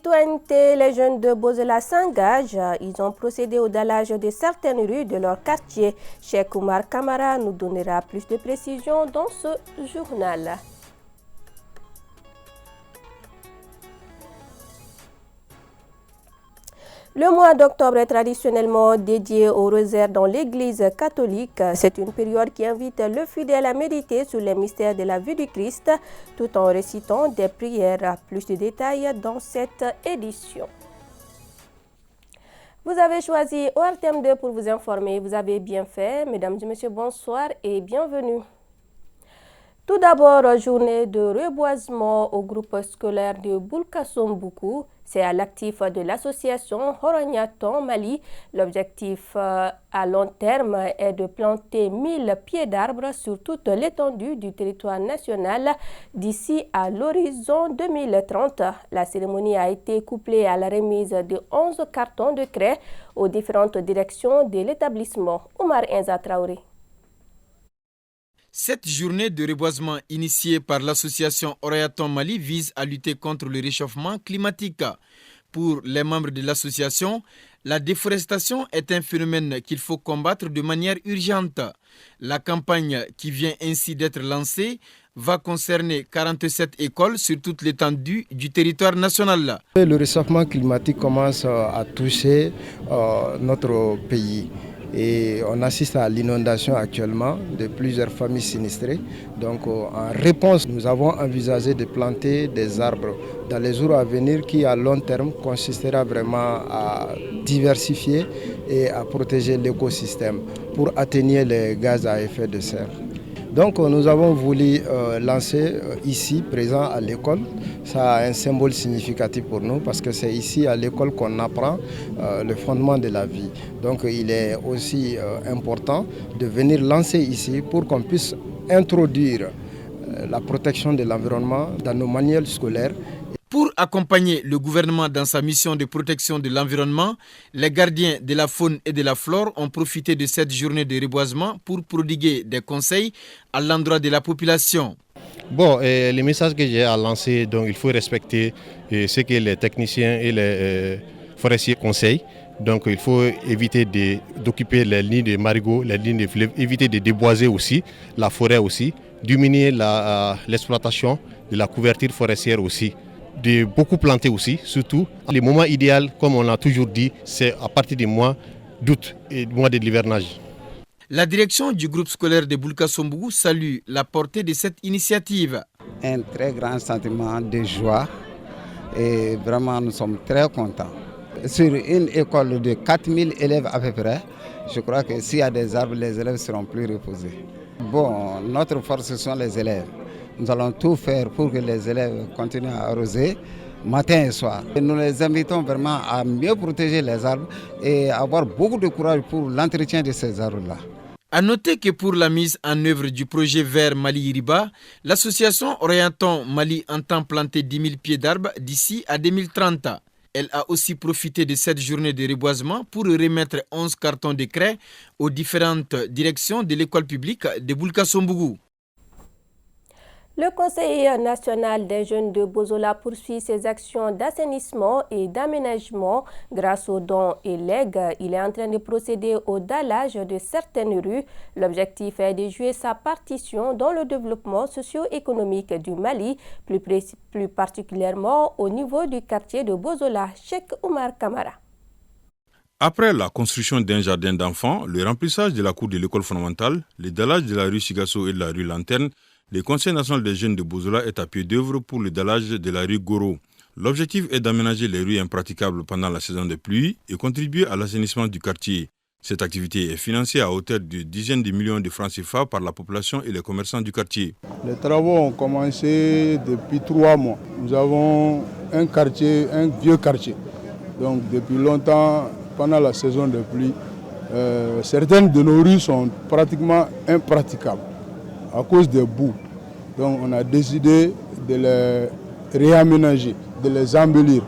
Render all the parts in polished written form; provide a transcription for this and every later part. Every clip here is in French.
citoyenneté, les jeunes de Bozela s'engagent. Ils ont procédé au dallage de certaines rues de leur quartier. Cheikh Oumar Kamara nous donnera plus de précisions dans ce journal. Le mois d'octobre est traditionnellement dédié au rosaire dans l'Église catholique. C'est une période qui invite le fidèle à méditer sur les mystères de la vie du Christ tout en récitant des prières. Plus de détails dans cette édition. Vous avez choisi ORTM2 pour vous informer. Vous avez bien fait. Mesdames et messieurs, bonsoir et bienvenue. Tout d'abord, journée de reboisement au groupe scolaire de Boulkassoum-Boukou. C'est à l'actif de l'association Horognaton Mali. L'objectif à long terme est de planter 1000 pieds d'arbres sur toute l'étendue du territoire national d'ici à l'horizon 2030. La cérémonie a été couplée à la remise de 11 cartons de craie aux différentes directions de l'établissement. Oumar Enza Traoré. Cette journée de reboisement initiée par l'association Horognaton Mali vise à lutter contre le réchauffement climatique. Pour les membres de l'association, la déforestation est un phénomène qu'il faut combattre de manière urgente. La campagne qui vient ainsi d'être lancée va concerner 47 écoles sur toute l'étendue du territoire national. Le réchauffement climatique commence à toucher notre pays. Et on assiste à l'inondation actuellement de plusieurs familles sinistrées. Donc en réponse, nous avons envisagé de planter des arbres dans les jours à venir qui à long terme consistera vraiment à diversifier et à protéger l'écosystème pour atténuer les gaz à effet de serre. Donc nous avons voulu lancer ici, présent à l'école. Ça a un symbole significatif pour nous parce que c'est ici à l'école qu'on apprend le fondement de la vie. Donc il est aussi important de venir lancer ici pour qu'on puisse introduire la protection de l'environnement dans nos manuels scolaires. Pour accompagner le gouvernement dans sa mission de protection de l'environnement, les gardiens de la faune et de la flore ont profité de cette journée de reboisement pour prodiguer des conseils à l'endroit de la population. Bon, les messages que j'ai à lancer, donc il faut respecter ce que les techniciens et les forestiers conseillent. Donc il faut éviter d'occuper les lignes de marigots, les lignes de fleuves, éviter de déboiser aussi, la forêt aussi, diminuer l'exploitation de la couverture forestière aussi. De beaucoup planter aussi, surtout. Le moment idéal, comme on l'a toujours dit, c'est à partir du mois d'août et du mois de l'hivernage. La direction du groupe scolaire de Boulkassoum-Boukou salue la portée de cette initiative. Un très grand sentiment de joie et vraiment nous sommes très contents. Sur une école de 4000 élèves à peu près, je crois que s'il y a des arbres, les élèves seront plus reposés. Bon, notre force ce sont les élèves. Nous allons tout faire pour que les élèves continuent à arroser matin et soir. Et nous les invitons vraiment à mieux protéger les arbres et avoir beaucoup de courage pour l'entretien de ces arbres-là. A noter que pour la mise en œuvre du projet vert Mali-Iriba, l'association Horognaton Mali entend planter 10 000 pieds d'arbres d'ici à 2030. Elle a aussi profité de cette journée de reboisement pour remettre 11 cartons de craie aux différentes directions de l'école publique de Boulkassoum-Boukou. Le Conseil national des jeunes de Bozola poursuit ses actions d'assainissement et d'aménagement grâce aux dons et legs. Il est en train de procéder au dallage de certaines rues. L'objectif est de jouer sa partition dans le développement socio-économique du Mali, plus particulièrement au niveau du quartier de Bozola. Cheikh Oumar Kamara. Après la construction d'un jardin d'enfants, le remplissage de la cour de l'école fondamentale, le dallage de la rue Sigasso et de la rue Lanterne, le Conseil national des jeunes de Bozola est à pied d'œuvre pour le dallage de la rue Goro. L'objectif est d'aménager les rues impraticables pendant la saison des pluies et contribuer à l'assainissement du quartier. Cette activité est financée à hauteur de dizaines de millions de francs CFA par la population et les commerçants du quartier. Les travaux ont commencé depuis 3 mois. Nous avons un quartier, un vieux quartier. Donc depuis longtemps, pendant la saison des pluies, certaines de nos rues sont pratiquement impraticables à cause des boues. Donc on a décidé de les réaménager, de les embellir.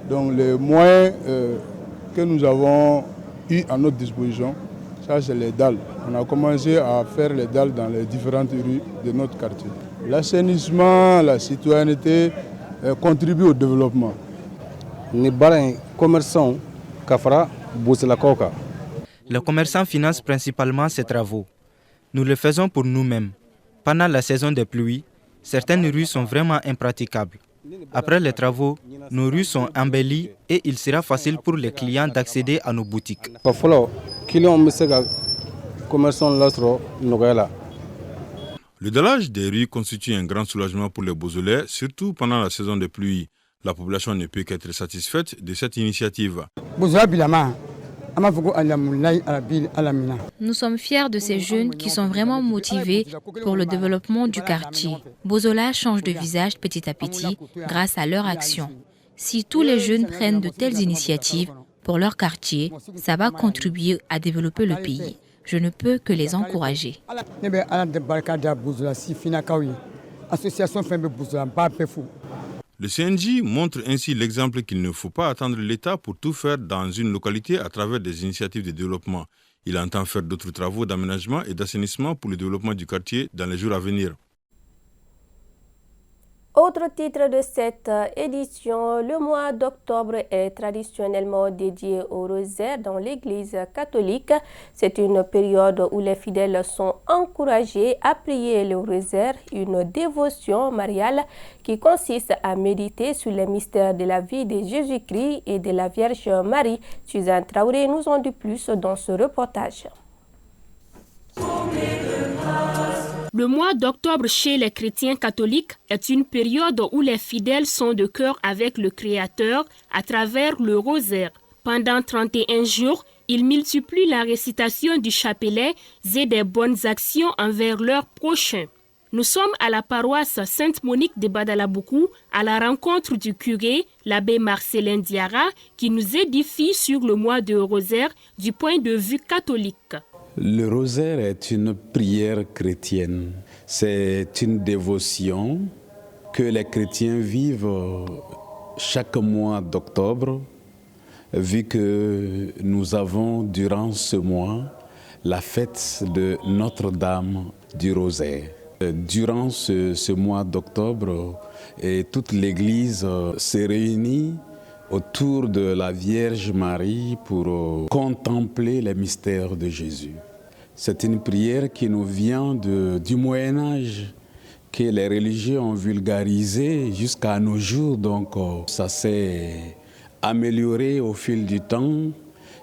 Donc les moyens que nous avons eu à notre disposition, ça c'est les dalles. On a commencé à faire les dalles dans les différentes rues de notre quartier. L'assainissement, la citoyenneté contribuent au développement. Les commerçants financent principalement ces travaux. Nous le faisons pour nous-mêmes. Pendant la saison des pluies, certaines rues sont vraiment impraticables. Après les travaux, nos rues sont embellies et il sera facile pour les clients d'accéder à nos boutiques. Le dallage des rues constitue un grand soulagement pour les Beausolais, surtout pendant la saison des pluies. La population ne peut qu'être satisfaite de cette initiative. Nous sommes fiers de ces jeunes qui sont vraiment motivés pour le développement du quartier. Bozola change de visage petit à petit grâce à leur action. Si tous les jeunes prennent de telles initiatives pour leur quartier, ça va contribuer à développer le pays. Je ne peux que les encourager. Le CNJ montre ainsi l'exemple qu'il ne faut pas attendre l'État pour tout faire dans une localité à travers des initiatives de développement. Il entend faire d'autres travaux d'aménagement et d'assainissement pour le développement du quartier dans les jours à venir. Autre titre de cette édition, le mois d'octobre est traditionnellement dédié au rosaire dans l'Église catholique. C'est une période où les fidèles sont encouragés à prier le rosaire, une dévotion mariale qui consiste à méditer sur les mystères de la vie de Jésus-Christ et de la Vierge Marie. Suzanne Traoré nous en dit plus dans ce reportage. Le mois d'octobre chez les chrétiens catholiques est une période où les fidèles sont de cœur avec le Créateur à travers le rosaire. Pendant 31 jours, ils multiplient la récitation du chapelet et des bonnes actions envers leurs prochains. Nous sommes à la paroisse Sainte-Monique de Badalaboukou à la rencontre du curé, l'abbé Marcelin Diarra, qui nous édifie sur le mois de rosaire du point de vue catholique. Le rosaire est une prière chrétienne. C'est une dévotion que les chrétiens vivent chaque mois d'octobre, vu que nous avons durant ce mois la fête de Notre-Dame du Rosaire. Durant ce mois d'octobre, toute l'Église s'est réunie autour de la Vierge Marie pour contempler les mystères de Jésus. C'est une prière qui nous vient du Moyen-Âge, que les religieux ont vulgarisé jusqu'à nos jours. Donc ça s'est amélioré au fil du temps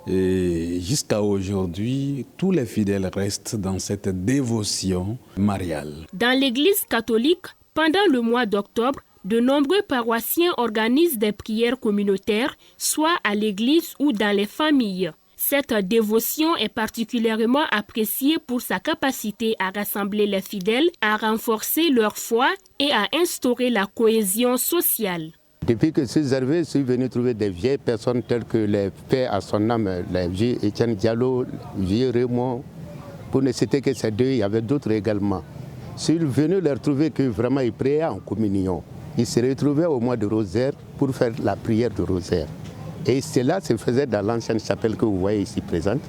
et jusqu'à aujourd'hui, tous les fidèles restent dans cette dévotion mariale. Dans l'Église catholique, pendant le mois d'octobre, de nombreux paroissiens organisent des prières communautaires, soit à l'église ou dans les familles. Cette dévotion est particulièrement appréciée pour sa capacité à rassembler les fidèles, à renforcer leur foi et à instaurer la cohésion sociale. Depuis que je suis arrivé, je suis venu trouver des vieilles personnes telles que les pères à son âme, les vieux Étienne Diallo, le vieux Raymond. Pour ne citer que ces deux, il y avait d'autres également. Je suis venu leur trouver que vraiment ils priaient en communion. Ils se retrouvaient au mois de rosaire pour faire la prière de rosaire. Et cela se faisait dans l'ancienne chapelle que vous voyez ici présente,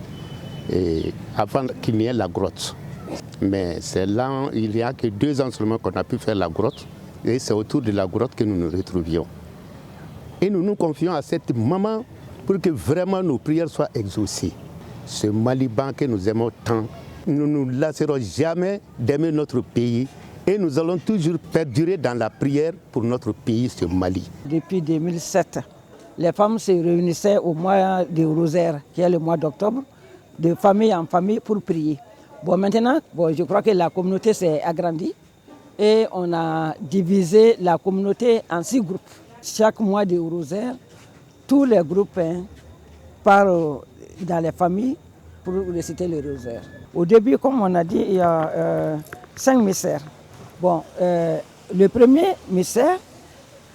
et avant qu'il n'y ait la grotte. Mais c'est là, il n'y a que 2 ans seulement qu'on a pu faire la grotte, et c'est autour de la grotte que nous nous retrouvions. Et nous nous confions à cette maman pour que vraiment nos prières soient exaucées. Ce Maliban que nous aimons tant, nous ne nous lasserons jamais d'aimer notre pays. Et nous allons toujours perdurer dans la prière pour notre pays, ce Mali. Depuis 2007, les femmes se réunissaient au mois de rosaire, qui est le mois d'octobre, de famille en famille pour prier. Maintenant, je crois que la communauté s'est agrandie et on a divisé la communauté en 6 groupes. Chaque mois de rosaire, tous les groupes partent dans les familles pour réciter le rosaire. Au début, comme on a dit, il y a 5 mystères. Le premier mystère,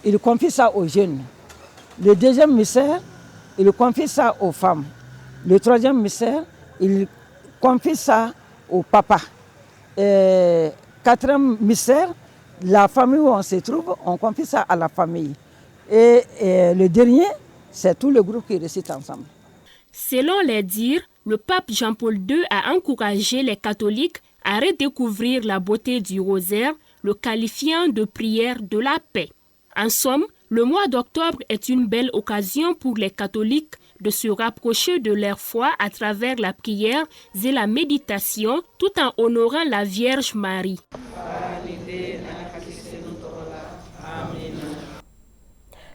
il confie ça aux jeunes. Le deuxième mystère, il confie ça aux femmes. Le troisième mystère, il confie ça au papa. Quatrième mystère, la famille où on se trouve, on confie ça à la famille. Et le dernier, c'est tout le groupe qui récite ensemble. Selon les dires, le pape Jean-Paul II a encouragé les catholiques à redécouvrir la beauté du rosaire, le qualifiant de prière de la paix. En somme, Le mois d'octobre est une belle occasion pour les catholiques de se rapprocher de leur foi à travers la prière et la méditation, tout en honorant la Vierge Marie.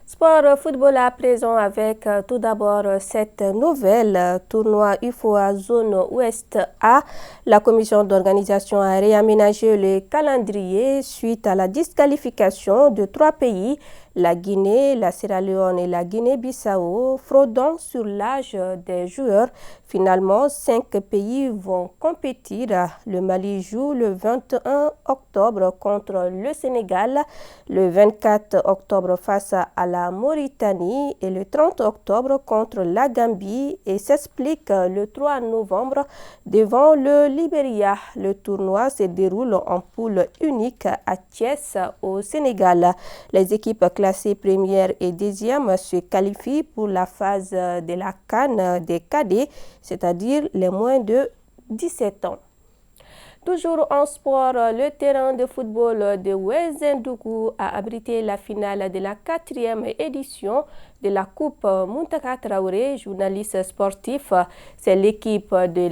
Sport football à présent avec tout d'abord cette nouvelle tournoi UFOA Zone Ouest A. La commission d'organisation a réaménagé le calendrier suite à la disqualification de 3 pays, la Guinée, la Sierra Leone et la Guinée-Bissau, fraudant sur l'âge des joueurs. Finalement, 5 pays vont compétir. Le Mali joue le 21 octobre contre le Sénégal, le 24 octobre face à la Mauritanie et le 30 octobre contre la Gambie et s'explique le 3 novembre devant le Libéria. Le tournoi se déroule en poule unique à Thiès au Sénégal. Les équipes classées première et deuxième se qualifient pour la phase de la CAN des cadets, c'est-à-dire les moins de 17 ans. Toujours en sport, le terrain de football de Ouézendoukou a abrité la finale de la 4e édition de la Coupe Muntaka Traoré, journaliste sportif. C'est l'équipe de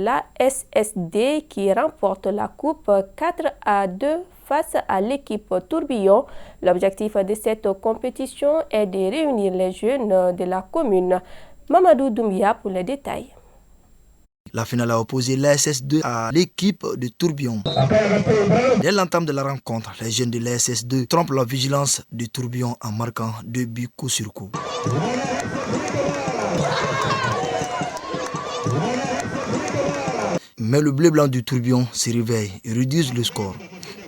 l'ASSD qui remporte la Coupe 4-2 face à l'équipe Tourbillon. L'objectif de cette compétition est de réunir les jeunes de la commune. Mamadou Doumbia pour les détails. La finale a opposé l'ASS2 à l'équipe de Tourbillon. Dès l'entame de la rencontre, les jeunes de l'ASS2 trompent la vigilance de Tourbillon en marquant 2 buts coup sur coup. Mais le bleu blanc du Tourbillon se réveille et réduit le score.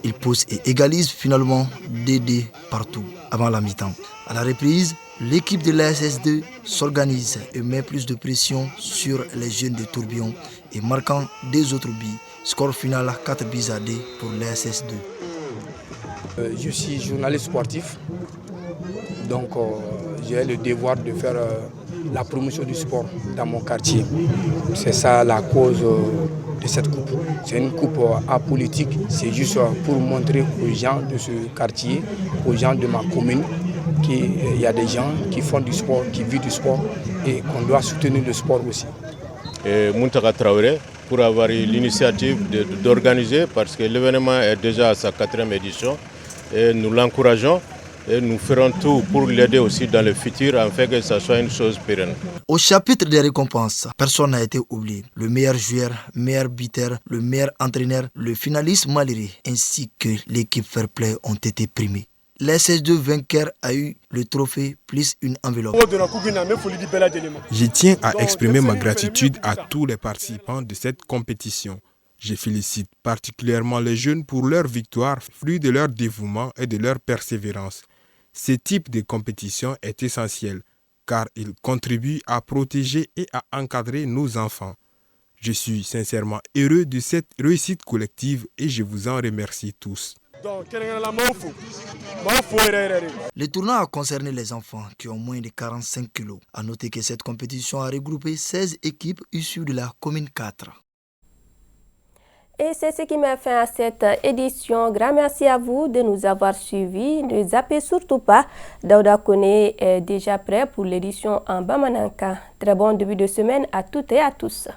Il pousse et égalise finalement 2-2 partout avant la mi-temps. À la reprise, l'équipe de l'ASS2 s'organise et met plus de pression sur les jeunes de Tourbillon et marquant 2 autres buts. Score final 4 buts à 2 pour l'ASS2. Je suis journaliste sportif, donc j'ai le devoir de faire la promotion du sport dans mon quartier. C'est ça la cause de cette coupe. C'est une coupe apolitique, c'est juste pour montrer aux gens de ce quartier, aux gens de ma commune, qu'il y a des gens qui font du sport, qui vivent du sport et qu'on doit soutenir le sport aussi. Muntaka Traoré, pour avoir eu l'initiative d'organiser, parce que l'événement est déjà à sa 4e édition, et nous l'encourageons. Et nous ferons tout pour l'aider aussi dans le futur afin que ça soit une chose pérenne. Au chapitre des récompenses, personne n'a été oublié. Le meilleur joueur, meilleur buteur, le meilleur entraîneur, le finaliste Maliri ainsi que l'équipe Fair Play ont été primés. L'ASS2 vainqueur a eu le trophée plus une enveloppe. Je tiens à exprimer ma gratitude à tous les participants de cette compétition. Je félicite particulièrement les jeunes pour leur victoire, fruit de leur dévouement et de leur persévérance. Ce type de compétition est essentiel car il contribue à protéger et à encadrer nos enfants. Je suis sincèrement heureux de cette réussite collective et je vous en remercie tous. Le tournoi a concerné les enfants qui ont moins de 45 kilos. A noter que cette compétition a regroupé 16 équipes issues de la commune 4. Et c'est ce qui met fin à cette édition. Grand merci à vous de nous avoir suivis. Ne zappez surtout pas. Daouda Koné est déjà prêt pour l'édition en Bamananka. Très bon début de semaine à toutes et à tous.